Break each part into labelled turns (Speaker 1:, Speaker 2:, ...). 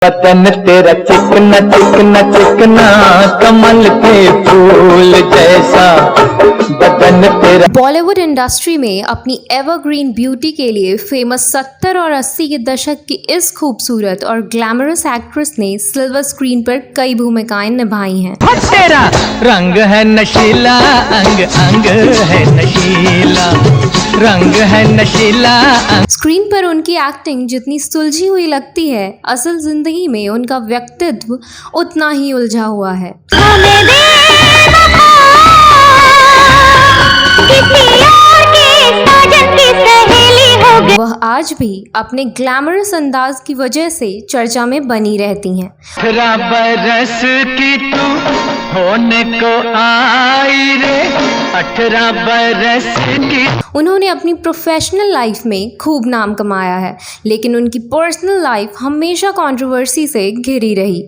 Speaker 1: बदन तेरा चिकना चिकना चिकना कमल के फूल जैसा बदन तेरा।
Speaker 2: बॉलीवुड इंडस्ट्री में अपनी एवरग्रीन ब्यूटी के लिए फेमस 70 और 80 के दशक की इस खूबसूरत और ग्लैमरस एक्ट्रेस ने सिल्वर स्क्रीन पर कई भूमिकाएं निभाई हैं।
Speaker 1: तेरा रंग है नशीला, अंग अंग है नशीला, रंग है नशीला।
Speaker 2: स्क्रीन पर उनकी एक्टिंग जितनी सुलझी हुई लगती है, असल जिंदगी में उनका व्यक्तित्व उतना ही उलझा हुआ है। वह आज भी अपने ग्लैमरस अंदाज की वजह से चर्चा में बनी रहती हैं।
Speaker 1: 18 बरस की तू होने को आई रे, 18 बरस की।
Speaker 2: उन्होंने अपनी प्रोफेशनल लाइफ में खूब नाम कमाया है, लेकिन उनकी पर्सनल लाइफ हमेशा कंट्रोवर्सी से घिरी रही।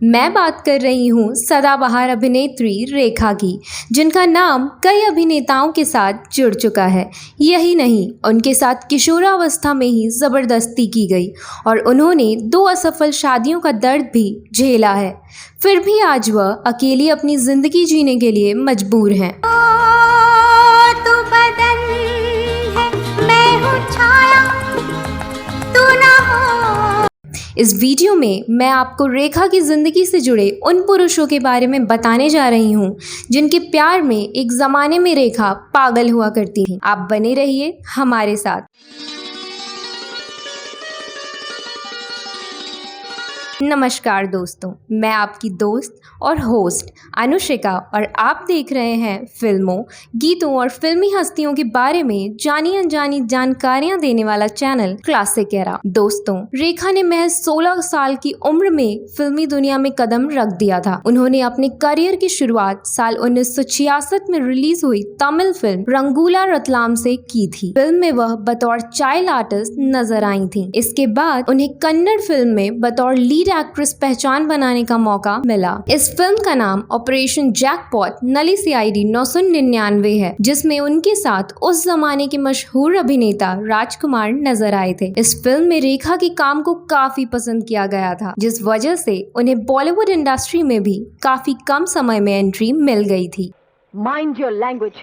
Speaker 2: मैं बात कर रही हूँ सदाबहार अभिनेत्री रेखा की, जिनका नाम कई अभिनेताओं के साथ जुड़ चुका है। यही नहीं, उनके साथ किशोरावस्था में ही ज़बरदस्ती की गई और उन्होंने 2 असफल शादियों का दर्द भी झेला है। फिर भी आज वह अकेली अपनी ज़िंदगी जीने के लिए मजबूर हैं। इस वीडियो में मैं आपको रेखा की ज़िंदगी से जुड़े उन पुरुषों के बारे में बताने जा रही हूँ जिनके प्यार में एक ज़माने में रेखा पागल हुआ करती थी। आप बने रहिए हमारे साथ। नमस्कार दोस्तों, मैं आपकी दोस्त और होस्ट अनुशिका और आप देख रहे हैं फिल्मों, गीतों और फिल्मी हस्तियों के बारे में जानी अनजानी जानकारियां देने वाला चैनल क्लासिक एरा। दोस्तों, रेखा ने महज 16 साल की उम्र में फिल्मी दुनिया में कदम रख दिया था। उन्होंने अपने करियर की शुरुआत साल 1966 में रिलीज हुई तमिल फिल्म रंगूला रतलाम से की थी। फिल्म में वह बतौर चाइल्ड आर्टिस्ट नजर आई थी। इसके बाद उन्हें कन्नड़ फिल्म में बतौर लीड एक्ट्रेस पहचान बनाने का मौका मिला। इस फिल्म का नाम ऑपरेशन जैकपॉट नली CID 999 है, जिसमें उनके साथ उस जमाने के मशहूर अभिनेता राजकुमार नजर आए थे। इस फिल्म में रेखा के काम को काफी पसंद किया गया था, जिस वजह से उन्हें बॉलीवुड इंडस्ट्री में भी काफी कम समय में एंट्री मिल गई थी।
Speaker 3: Mind your language.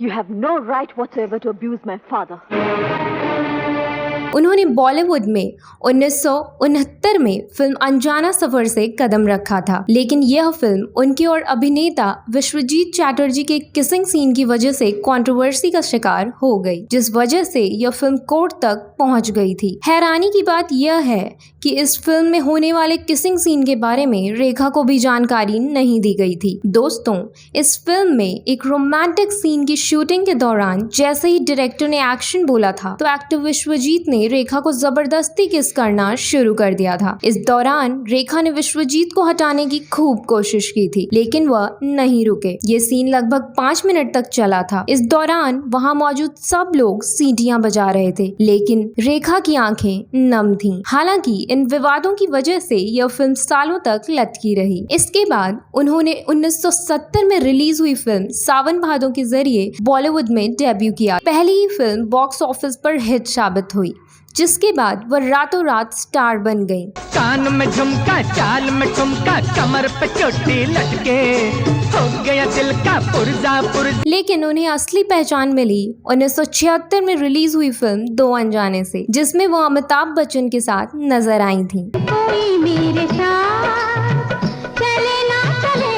Speaker 3: You have no right whatsoever to abuse my father.
Speaker 2: उन्होंने बॉलीवुड में 1969 में फिल्म अनजाना सफर से कदम रखा था, लेकिन यह फिल्म उनके और अभिनेता विश्वजीत चैटर्जी के किसिंग सीन की वजह से कंट्रोवर्सी का शिकार हो गई, जिस वजह से यह फिल्म कोर्ट तक पहुंच गई थी। हैरानी की बात यह है कि इस फिल्म में होने वाले किसिंग सीन के बारे में रेखा को भी जानकारी नहीं दी गई थी। दोस्तों, इस फिल्म में एक रोमांटिक सीन की शूटिंग के दौरान जैसे ही डायरेक्टर ने एक्शन बोला था, तो एक्टर विश्वजीत ने रेखा को जबरदस्ती किस करना शुरू कर दिया था। इस दौरान रेखा ने विश्वजीत को हटाने की खूब कोशिश की थी, लेकिन वह नहीं रुके। ये सीन लगभग 5 मिनट तक चला था। इस दौरान वहां मौजूद सब लोग सीटियां बजा रहे थे, लेकिन रेखा की आंखें नम थीं। हालांकि इन विवादों की वजह से यह फिल्म सालों तक लटकी रही। इसके बाद उन्होंने 1970 में रिलीज हुई फिल्म सावन भादों के जरिए बॉलीवुड में डेब्यू किया। पहली ही फिल्म बॉक्स ऑफिस पर हिट साबित हुई, जिसके बाद वह रातों रात स्टार बन गई।
Speaker 1: कान में झुमका, चाल में ठुमका, कमर पे चोटी लटके, हो गया दिल का पुर्जा पुर्जा।
Speaker 2: लेकिन उन्हें असली पहचान मिली 1976 में रिलीज हुई फिल्म दो अनजाने से, जिसमें वो अमिताभ बच्चन के साथ नजर आई थी।
Speaker 4: कोई मेरे साथ चले ना चले,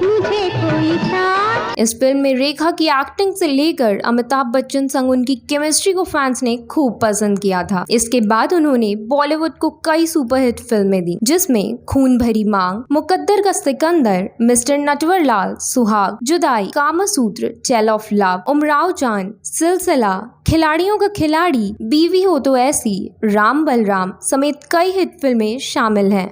Speaker 4: मुझे कोई साथ।
Speaker 2: इस फिल्म में रेखा की एक्टिंग से लेकर अमिताभ बच्चन संग उनकी केमिस्ट्री को फैंस ने खूब पसंद किया था। इसके बाद उन्होंने बॉलीवुड को कई सुपरहिट फिल्में दी, जिसमें खून भरी मांग, मुकद्दर का Sikandar, mister Natwarlal, Suhaag, Judaai, Kamasutra, tale of love, Umrao Jaan, Silsila, खिलाड़ियों का खिलाड़ी, बीवी हो तो ऐसी, राम बलराम समेत कई हिट फिल्में शामिल हैं।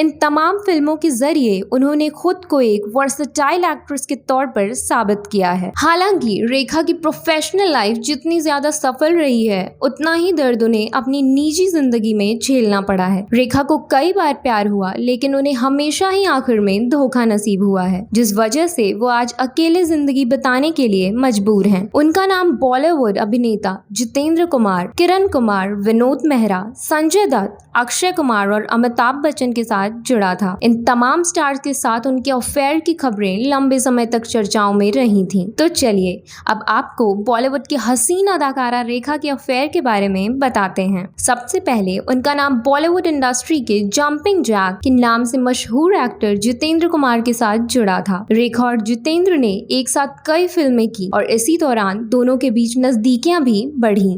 Speaker 2: इन तमाम फिल्मों के जरिए उन्होंने खुद को एक वर्सेटाइल एक्ट्रेस के तौर पर साबित किया है। हालांकि रेखा की प्रोफेशनल लाइफ जितनी ज्यादा सफल रही है, उतना ही दर्द उन्हें अपनी निजी जिंदगी में झेलना पड़ा है। रेखा को कई बार प्यार हुआ, लेकिन उन्हें हमेशा ही आखिर में धोखा नसीब हुआ है, जिस वजह से वो आज अकेले जिंदगी बिताने के लिए मजबूर हैं। उनका नाम बॉलीवुड अभिनेता जितेंद्र कुमार, किरण कुमार, विनोद मेहरा, संजय दत्त, अक्षय कुमार और अमिताभ बच्चन के साथ जुड़ा था। इन तमाम स्टार्स के साथ उनके अफेयर की खबरें लंबे समय तक चर्चाओं में रही थीं। तो चलिए अब आपको बॉलीवुड की हसीन अदाकारा रेखा के अफेयर के बारे में बताते हैं। सबसे पहले उनका नाम बॉलीवुड इंडस्ट्री के जंपिंग जैक के नाम से मशहूर एक्टर जितेंद्र कुमार के साथ जुड़ा था। रेखा और जितेंद्र ने एक साथ कई फिल्में की और इसी दौरान दोनों के बीच नजदीकियां भी बढ़ी।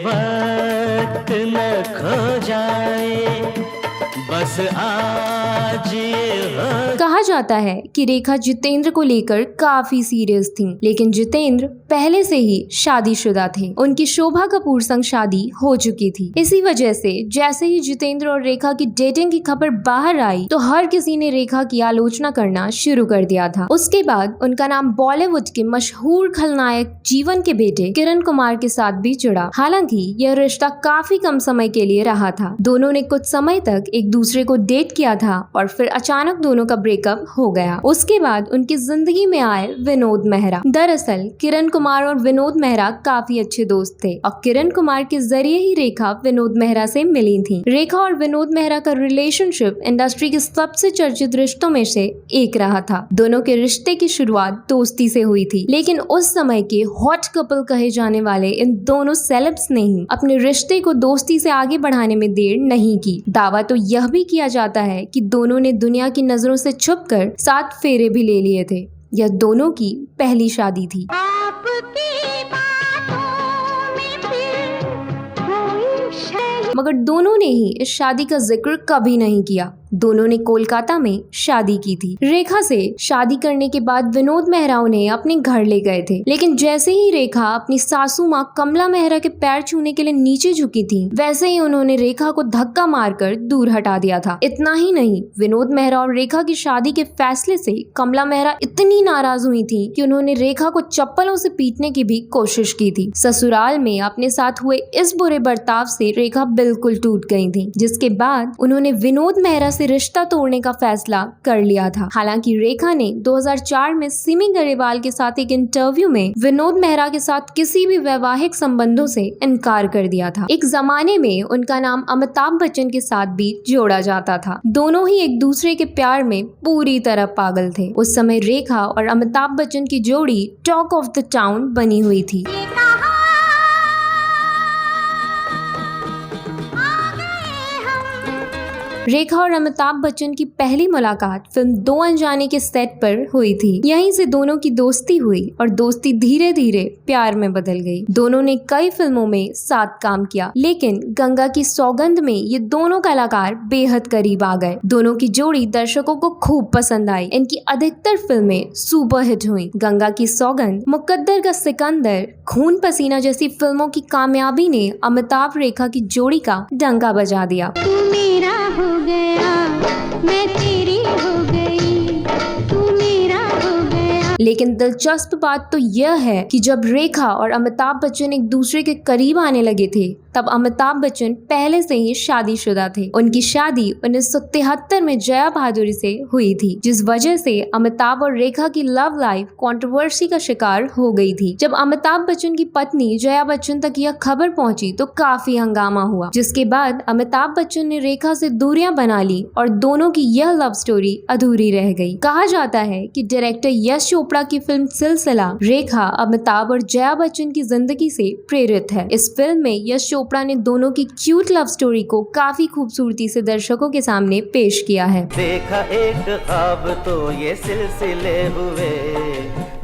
Speaker 1: वक्त न खो जाए बस आज
Speaker 2: कहा जाता है कि रेखा जितेंद्र को लेकर काफी सीरियस थीं, लेकिन जितेंद्र पहले से ही शादीशुदा थे। उनकी शोभा कपूर संग शादी हो चुकी थी। इसी वजह से जैसे ही जितेंद्र और रेखा की डेटिंग की खबर बाहर आई तो हर किसी ने रेखा की आलोचना करना शुरू कर दिया था। उसके बाद उनका नाम बॉलीवुड के मशहूर खलनायक जीवन के बेटे किरण कुमार के साथ भी जुड़ा। हालांकि यह रिश्ता काफी कम समय के लिए रहा था। दोनों ने कुछ समय तक एक दूसरे को डेट किया था और फिर अचानक दोनों का ब्रेकअप हो गया। उसके बाद उनकी जिंदगी में आए विनोद मेहरा। दरअसल किरण कुमार और विनोद मेहरा काफी अच्छे दोस्त थे और किरण कुमार के जरिए ही रेखा विनोद मेहरा से मिली थी। रेखा और विनोद मेहरा का रिलेशनशिप इंडस्ट्री के सबसे चर्चित रिश्तों में से एक रहा था। दोनों के रिश्ते की शुरुआत दोस्ती से हुई थी, लेकिन उस समय के हॉट कपल कहे जाने वाले इन दोनों सेलेब्स ने ही अपने रिश्ते को दोस्ती से आगे बढ़ाने में देर नहीं की। दावा तो यह भी किया जाता है कि दोनों ने दुनिया की नजरों से छुपकर 7 फेरे भी ले लिए थे। यह दोनों की पहली शादी थी।
Speaker 4: आपकी बातों में फिर कोई शय
Speaker 2: मगर दोनों ने ही इस शादी का जिक्र कभी नहीं किया। दोनों ने कोलकाता में शादी की थी। रेखा से शादी करने के बाद विनोद मेहरा उन्हें अपने घर ले गए थे, लेकिन जैसे ही रेखा अपनी सासू माँ कमला मेहरा के पैर छूने के लिए नीचे झुकी थी, वैसे ही उन्होंने रेखा को धक्का मारकर दूर हटा दिया था। इतना ही नहीं, विनोद मेहरा और रेखा की शादी के फैसले से कमला मेहरा इतनी नाराज हुई थी कि उन्होंने रेखा को चप्पलों से पीटने की भी कोशिश की थी। ससुराल में अपने साथ हुए इस बुरे बर्ताव से रेखा बिल्कुल टूट गई थी, जिसके बाद उन्होंने विनोद मेहरा से रिश्ता तोड़ने का फैसला कर लिया था। हालांकि रेखा ने 2004 में सिमी गरेवाल के साथ एक इंटरव्यू में विनोद मेहरा के साथ किसी भी वैवाहिक संबंधों से इनकार कर दिया था। एक जमाने में उनका नाम अमिताभ बच्चन के साथ भी जोड़ा जाता था। दोनों ही एक दूसरे के प्यार में पूरी तरह पागल थे। उस समय रेखा और अमिताभ बच्चन की जोड़ी टॉक ऑफ द टाउन बनी हुई थी। रेखा और अमिताभ बच्चन की पहली मुलाकात फिल्म दो अनजाने के सेट पर हुई थी। यहीं से दोनों की दोस्ती हुई और दोस्ती धीरे धीरे प्यार में बदल गई। दोनों ने कई फिल्मों में साथ काम किया, लेकिन गंगा की सौगंध में ये दोनों कलाकार बेहद करीब आ गए। दोनों की जोड़ी दर्शकों को खूब पसंद आई। इनकी अधिकतर फिल्में सुपरहिट हुई। गंगा की सौगंध, मुकद्दर का सिकंदर, खून पसीना जैसी फिल्मों की कामयाबी ने अमिताभ रेखा की जोड़ी का डंका बजा दिया।
Speaker 4: तू मेरा हो गया, मैं तेरी हो गई, तू मेरा हो गया।
Speaker 2: लेकिन दिलचस्प बात तो यह है कि जब रेखा और अमिताभ बच्चन एक दूसरे के करीब आने लगे थे, तब अमिताभ बच्चन पहले से ही शादीशुदा थे। उनकी शादी 1973 में जया भादुरी से हुई थी, जिस वजह से अमिताभ और रेखा की लव लाइफ कंट्रोवर्सी का शिकार हो गई थी। जब अमिताभ बच्चन की पत्नी जया बच्चन तक यह खबर पहुंची तो काफी हंगामा हुआ, जिसके बाद अमिताभ बच्चन ने रेखा से दूरियां बना ली और दोनों की यह लव स्टोरी अधूरी रह गई। कहा जाता है कि डायरेक्टर यश चोपड़ा की फिल्म सिलसिला रेखा, अमिताभ और जया बच्चन की जिंदगी से प्रेरित है। इस फिल्म में यश चोपड़ा ने दोनों की क्यूट लव स्टोरी को काफी खूबसूरती से दर्शकों के सामने पेश किया है।
Speaker 1: देखा एक ख्वाब तो ये सिलसिले हुए,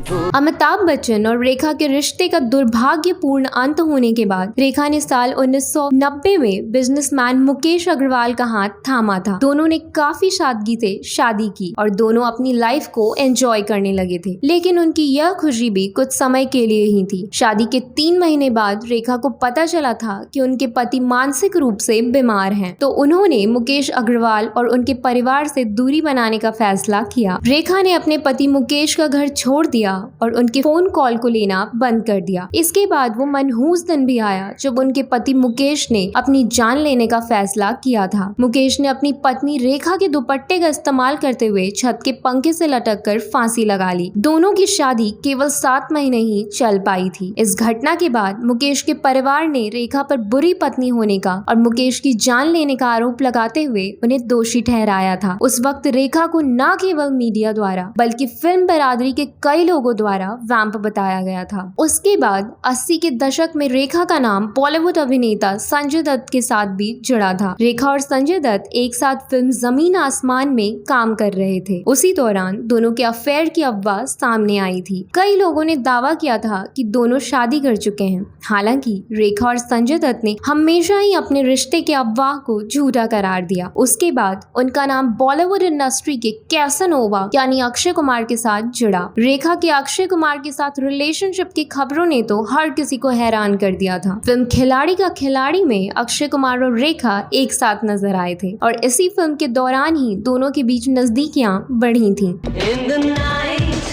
Speaker 2: अमिताभ बच्चन और रेखा के रिश्ते का दुर्भाग्यपूर्ण अंत होने के बाद रेखा ने साल 1990 में बिजनेसमैन मुकेश अग्रवाल का हाथ थामा था। दोनों ने काफी सादगी से शादी की और दोनों अपनी लाइफ को एंजॉय करने लगे थे, लेकिन उनकी यह खुशी भी कुछ समय के लिए ही थी। शादी के 3 महीने बाद रेखा को पता चला था कि उनके पति मानसिक रूप से बीमार हैं, तो उन्होंने मुकेश अग्रवाल और उनके परिवार से दूरी बनाने का फैसला किया। रेखा ने अपने पति मुकेश का घर छोड़ दिया और उनके फोन कॉल को लेना बंद कर दिया। इसके बाद वो मनहूस दिन भी आया जब उनके पति मुकेश ने अपनी जान लेने का फैसला किया था। मुकेश ने अपनी पत्नी रेखा के दुपट्टे का इस्तेमाल करते हुए छत के पंखे से लटक कर फांसी लगा ली। दोनों की शादी केवल 7 महीने ही चल पाई थी। इस घटना के बाद मुकेश के परिवार ने रेखा पर बुरी पत्नी होने का और मुकेश की जान लेने का आरोप लगाते हुए उन्हें दोषी ठहराया था। उस वक्त रेखा को न केवल मीडिया द्वारा बल्कि फिल्म बिरादरी के कई लोगों द्वारा वैम्प बताया गया था। उसके बाद 80 के दशक में रेखा का नाम बॉलीवुड अभिनेता संजय दत्त के साथ भी जुड़ा था। रेखा और संजय दत्त एक साथ फिल्म जमीन आसमान में काम कर रहे थे। उसी दौरान दोनों के अफेयर की अफवाह सामने आई थी। कई लोगों ने दावा किया था कि दोनों शादी कर चुके हैं। हालांकि रेखा और संजय दत्त ने हमेशा ही अपने रिश्ते के अफवाह को झूठा करार दिया। उसके बाद उनका नाम बॉलीवुड इंडस्ट्री के कैसनोवा यानी अक्षय कुमार के साथ जुड़ा। रेखा के अक्षय कुमार के साथ रिलेशनशिप की खबरों ने तो हर किसी को हैरान कर दिया था। फिल्म खिलाड़ी का खिलाड़ी में अक्षय कुमार और रेखा एक साथ नजर आए थे और इसी फिल्म के दौरान ही दोनों के बीच नजदीकियां बढ़ी थीं।
Speaker 5: In the night,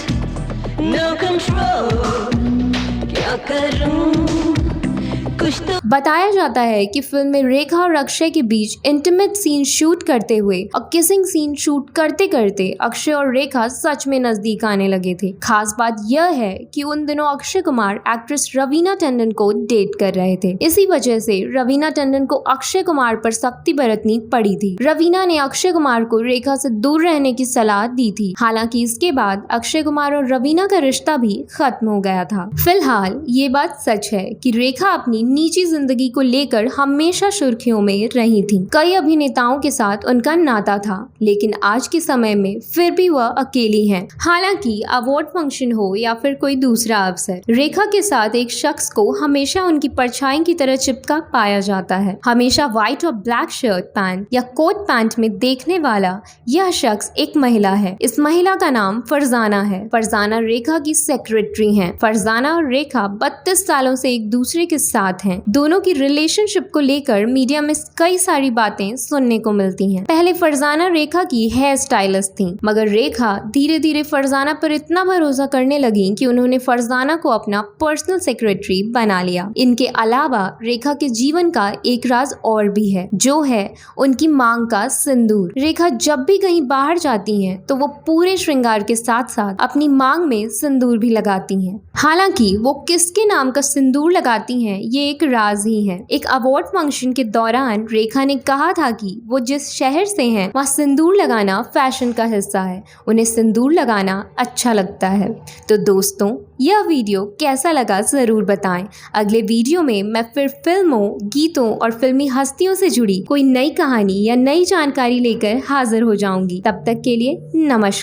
Speaker 5: no control, क्या करूं? कुछ तो
Speaker 2: बताया जाता है कि फिल्म में रेखा और अक्षय के बीच इंटीमेट सीन शूट करते हुए और किसिंग सीन शूट करते करते अक्षय और रेखा सच में नजदीक आने लगे थे। खास बात यह है कि उन दिनों अक्षय कुमार एक्ट्रेस रवीना टंडन को डेट कर रहे थे। इसी वजह से रवीना टंडन को अक्षय कुमार पर सख्ती बरतनी पड़ी थी। रवीना ने अक्षय कुमार को रेखा से दूर रहने की सलाह दी थी। हालांकि इसके बाद अक्षय कुमार और रवीना का रिश्ता भी खत्म हो गया था। फिलहाल ये बात सच है कि रेखा अपनी निजी जिंदगी को लेकर हमेशा सुर्खियों में रही थी। कई अभिनेताओं के साथ उनका नाता था, लेकिन आज के समय में फिर भी वह अकेली हैं। हालांकि अवार्ड फंक्शन हो या फिर कोई दूसरा अवसर, रेखा के साथ एक शख्स को हमेशा उनकी परछाई की तरह चिपका पाया जाता है। हमेशा व्हाइट और ब्लैक शर्ट पैंट या कोट पैंट में देखने वाला यह शख्स एक महिला है। इस महिला का नाम फरजाना है। फरजाना रेखा की सेक्रेटरी हैं। फरजाना और रेखा 32 सालों से एक दूसरे के साथ हैं। दोनों की रिलेशनशिप को लेकर मीडिया में कई सारी बातें सुनने को मिलती हैं। पहले फरजाना रेखा की हेयर स्टाइलिस्ट थी, मगर रेखा धीरे धीरे फरजाना पर इतना भरोसा करने लगी कि उन्होंने फरजाना को अपना पर्सनल सेक्रेटरी बना लिया। इनके अलावा रेखा के जीवन का एक राज और भी है, जो है उनकी मांग का सिंदूर। रेखा जब भी कहीं बाहर जाती हैं, तो वो पूरे श्रृंगार के साथ साथ अपनी मांग में सिंदूर भी लगाती हैं। हालांकि वो किसके नाम का सिंदूर लगाती हैं, ये एक राज ही है। एक अवार्ड फंक्शन के दौरान रेखा ने कहा था कि वो जिस शहर से हैं, वहाँ सिंदूर लगाना फैशन का हिस्सा है। उन्हें सिंदूर लगाना अच्छा लगता है। तो दोस्तों, यह वीडियो कैसा लगा जरूर बताएं। अगले वीडियो में मैं फिर फिल्मों, गीतों और फिल्मी हस्तियों से जुड़ी कोई नई कहानी या नई जानकारी लेकर हाजिर हो जाऊंगी। तब तक के लिए नमस्कार।